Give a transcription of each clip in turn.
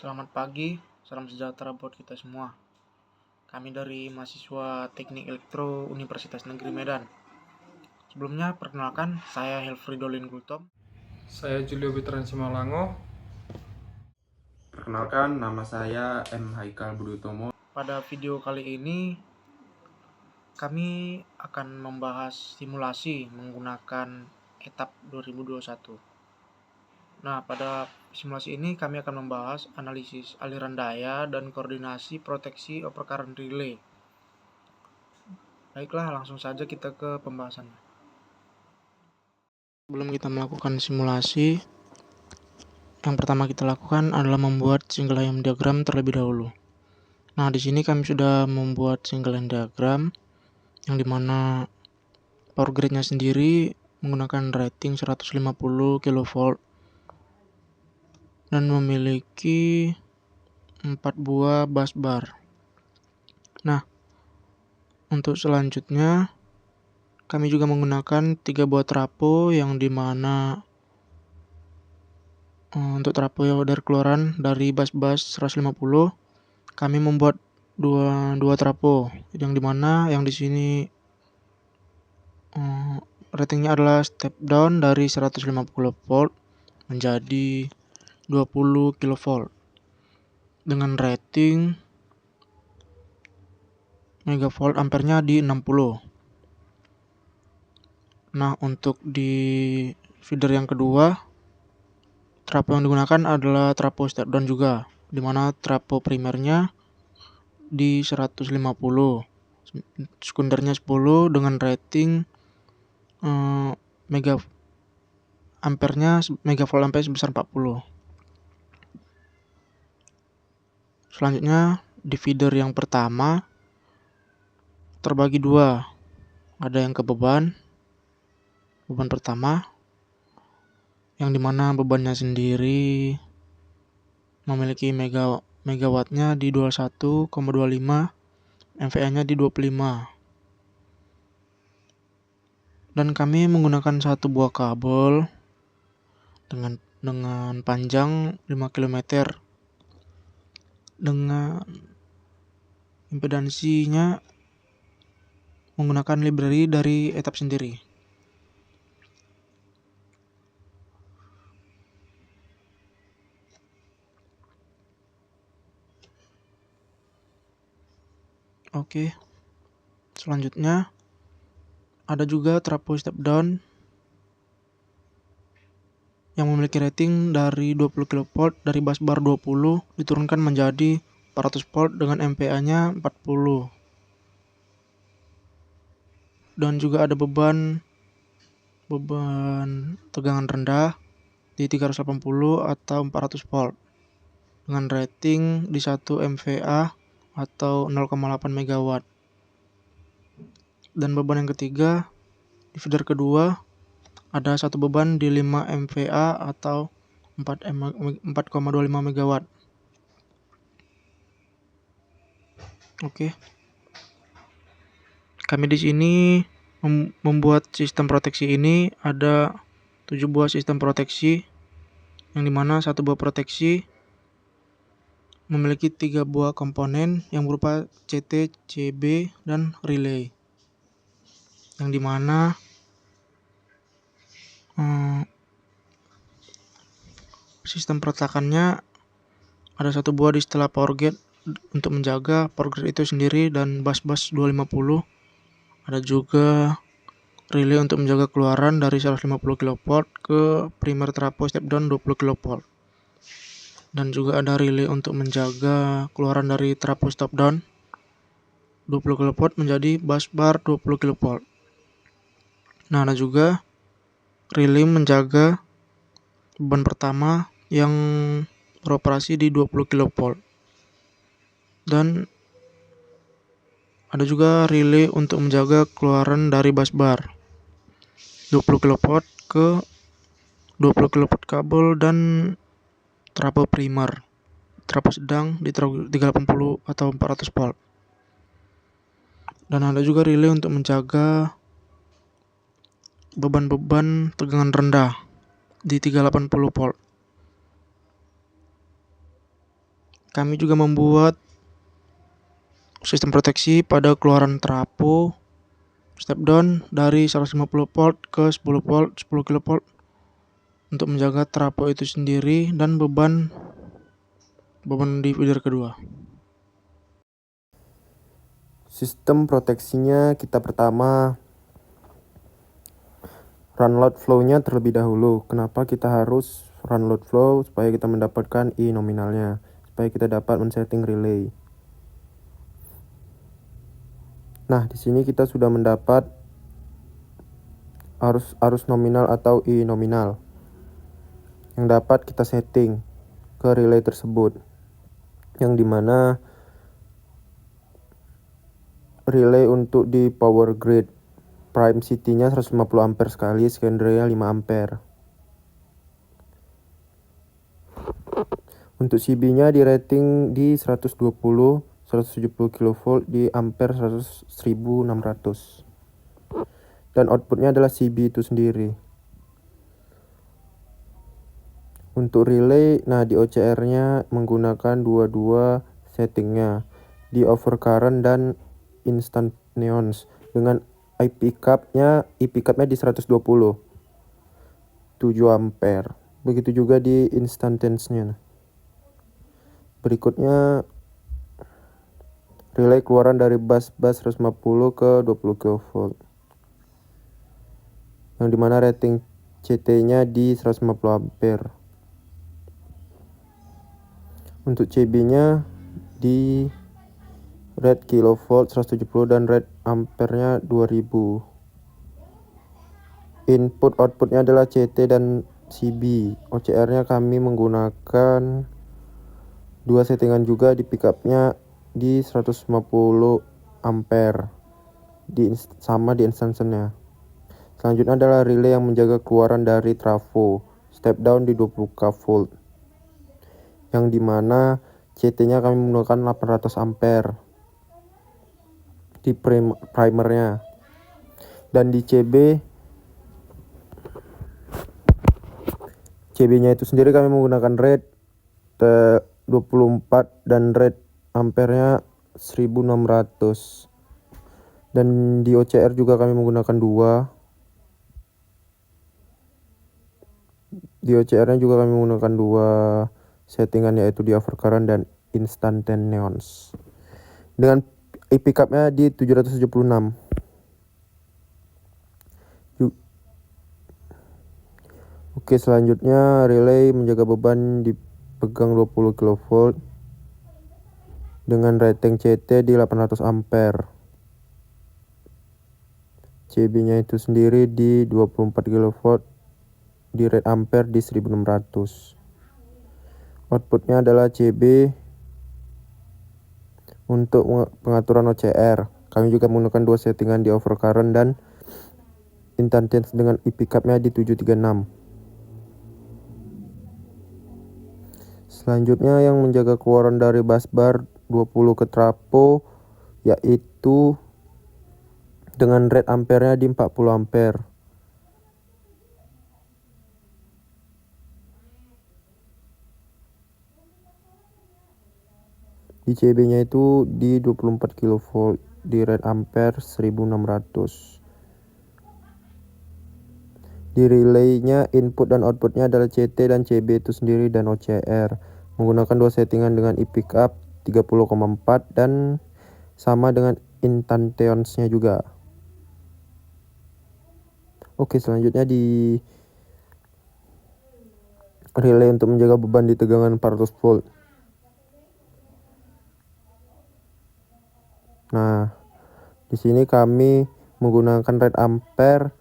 Selamat pagi, salam sejahtera buat kita semua. Kami dari mahasiswa Teknik Elektro Universitas Negeri Medan. Sebelumnya, perkenalkan, saya Helfridolin Gultom. Saya Julio Bitran Simalango. Perkenalkan, nama saya M. Haikal Budutomo. Pada video kali ini, kami akan membahas simulasi menggunakan etap 2021. Nah, pada simulasi ini kami akan membahas analisis aliran daya dan koordinasi proteksi overcurrent relay. Baiklah, langsung saja kita ke pembahasannya. Sebelum kita melakukan simulasi, yang pertama kita lakukan adalah membuat single line diagram terlebih dahulu. Nah, di sini kami sudah membuat single line diagram yang dimana power grid-nya sendiri menggunakan rating 150 kV dan memiliki 4 buah bus bar. Nah, untuk selanjutnya kami juga menggunakan 3 buah trapo yang dimana untuk trapo dari keluaran dari bus 150 kami membuat dua trapo yang dimana yang di sini ratingnya adalah step down dari 150 volt menjadi 20 kV dengan rating megavolt ampernya di 60. Nah, untuk di feeder yang kedua, trapo yang digunakan adalah trapo step down juga, di mana trapo primernya di 150, sekundernya 10 dengan rating megavolt ampernya sebesar 40. Selanjutnya di feeder yang pertama terbagi dua, ada yang ke beban pertama yang dimana bebannya sendiri memiliki megawattnya di 21,25, MVA-nya di 25. Dan kami menggunakan satu buah kabel dengan panjang 5 km dengan impedansinya menggunakan library dari etap sendiri. Oke. Selanjutnya ada juga trapo step down yang memiliki rating dari 20 kV dari bus bar 20 diturunkan menjadi 400 volt dengan MVA-nya 40. Dan juga ada beban tegangan rendah di 380 atau 400 volt dengan rating di 1 MVA atau 0,8 MW. Dan beban yang ketiga di feeder kedua ada satu beban di 5 MVA atau 4,25 MW. Oke. Kami di sini membuat sistem proteksi ini ada 7 buah sistem proteksi yang dimana satu buah proteksi memiliki 3 buah komponen yang berupa CT, CB, dan relay. Yang dimana sistem perletakannya ada satu buah di setelah power gate untuk menjaga power grid itu sendiri dan bus 250. Ada juga relay untuk menjaga keluaran dari 150 kV ke primer trapo step down 20 kV. Dan juga ada relay untuk menjaga keluaran dari trapo step down 20 kV menjadi bus bar 20 kV. Nah, ada juga relay menjaga beban pertama yang beroperasi di 20 kV. Dan ada juga relay untuk menjaga keluaran dari bus bar 20 kV ke 20 kV kabel dan trapo primer, trapo sedang di 380 atau 400 volt. Dan ada juga relay untuk menjaga beban tegangan rendah di 380 volt. Kami juga membuat sistem proteksi pada keluaran trafo step down dari 150 volt ke 10 volt 10 kV untuk menjaga trafo itu sendiri dan beban di feeder kedua. Sistem proteksinya kita pertama run load flow-nya terlebih dahulu. Kenapa kita harus run load flow? Supaya kita mendapatkan I nominalnya, supaya kita dapat men-setting relay. Nah, di sini kita sudah mendapat arus nominal atau I nominal yang dapat kita setting ke relay tersebut, yang dimana relay untuk di power grid prime city-nya 150 ampere sekali, secondary-nya 5 ampere. Untuk CB-nya di rating di 170 kV di ampere 1600. Dan outputnya adalah CB itu sendiri. Untuk relay, nah di OCR-nya menggunakan dua settingnya, di overcurrent dan instantaneous, dengan IP cap-nya di 120 7 ampere. Begitu juga di instantaneous-nya. Berikutnya relay keluaran dari bus 150 ke 20 kV, yang dimana rating CT-nya di 150 ampere. Untuk CB-nya di rate kilovolt 170 dan rate ampernya 2000. Input outputnya adalah CT dan CB. OCR-nya kami menggunakan dua settingan juga, di pickupnya di 150 ampere sama di instansinya. Selanjutnya adalah relay yang menjaga keluaran dari trafo step down di 20 kV, yang dimana CT-nya kami menggunakan 800 ampere di primernya. Dan di CB-nya itu sendiri kami menggunakan rate 24 dan rate ampernya 1600. Dan di OCR juga kami menggunakan di OCR-nya juga kami menggunakan dua settingan, yaitu di overcurrent dan instantaneous, dengan IP cap-nya di 776. Oke, selanjutnya relay menjaga beban dipegang 20 kV dengan rating CT di 800 ampere. CB-nya itu sendiri di 24 kV di rate ampere di 1600. Outputnya adalah CB. Untuk pengaturan OCR, kami juga menggunakan dua settingan, di overcurrent dan instantaneous, dengan IP cap-nya di 736. Selanjutnya yang menjaga keluaran dari busbar 20 ke trafo, yaitu dengan rate ampernya di 40 ampere. Di CB-nya itu di 24 kV di rate ampere 1600. Di relay-nya input dan outputnya adalah CT dan CB itu sendiri dan OCR. Menggunakan dua settingan dengan IP cap 30,4 dan sama dengan instantaneous-nya juga. Oke, selanjutnya di relay untuk menjaga beban di tegangan 400 volt. Nah, di sini kami menggunakan rate ampere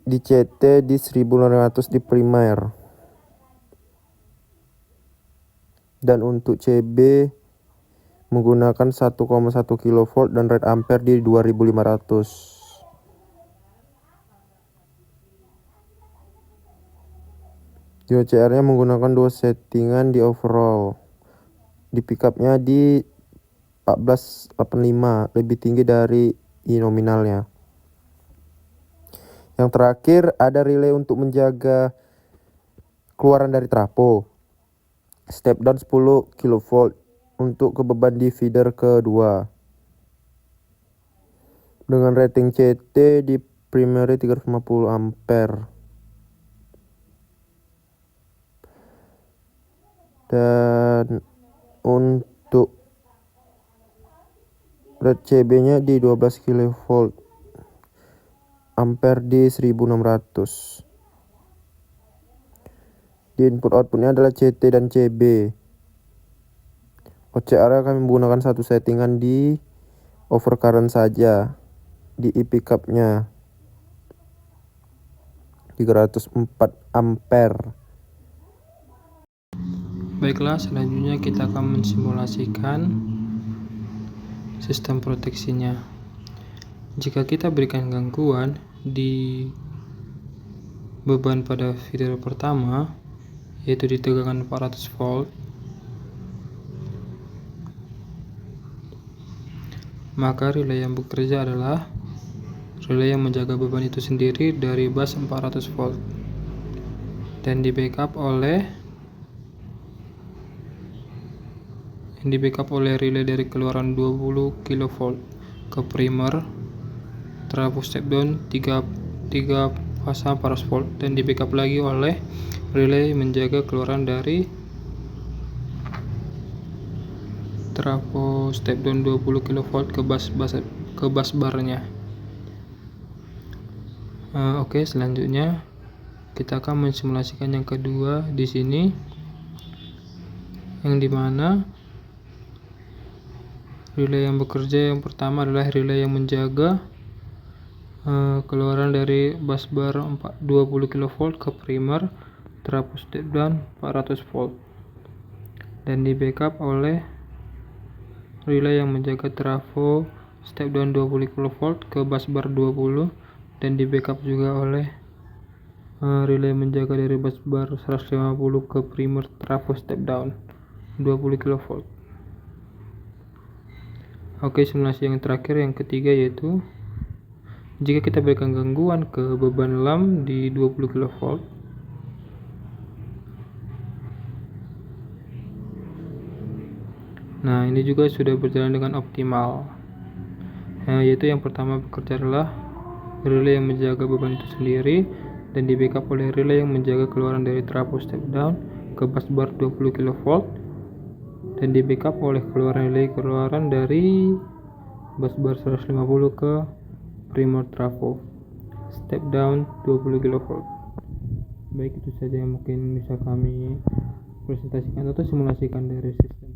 di CT di 1600 di primer. Dan untuk CB menggunakan 1,1 kV dan rate ampere di 2500. Di OCR-nya menggunakan dua settingan di overall. Di pickupnya di 1485, lebih tinggi dari I nominalnya. Yang terakhir ada relay untuk menjaga keluaran dari trafo. step down 10 kV untuk ke beban di feeder kedua. Dengan rating CT di primary 350 ampere. Dan untuk rate CB-nya di 12 kV ampere di 1600. Di input outputnya adalah CT dan CB. OCR kami menggunakan satu settingan di overcurrent saja di e-pickup-nya 304 ampere. Baiklah, selanjutnya kita akan mensimulasikan sistem proteksinya. Jika kita berikan gangguan di beban pada feeder pertama, yaitu di tegangan 400 volt, maka relay yang bekerja adalah relay yang menjaga beban itu sendiri dari bus 400 volt dan di backup oleh relay dari keluaran 20 kV ke primer trafo step down 3 fasa 400 volt dan di backup lagi oleh relay menjaga keluaran dari trafo step down 20 kV ke bus barnya. Oke, selanjutnya kita akan mensimulasikan yang kedua di sini, yang dimana relay yang bekerja yang pertama adalah relay yang menjaga keluaran dari busbar 20 kV ke primer trafo step down 400 volt dan di backup oleh relay yang menjaga trafo step down 20 kV ke busbar 20 dan di backup juga oleh relay menjaga dari busbar 150 ke primer trafo step down 20 kV. Oke, simulasi yang terakhir yang ketiga yaitu jika kita berikan gangguan ke beban lam di 20 kV, nah ini juga sudah berjalan dengan optimal. Yaitu yang pertama bekerja adalah relay yang menjaga beban itu sendiri dan di backup oleh relay yang menjaga keluaran dari trafo step down ke busbar 20 kV dan di backup oleh keluaran dari busbar 150 ke primer trafo step down 20 kV. Baik, itu saja yang mungkin bisa kami presentasikan atau simulasikan dari sistem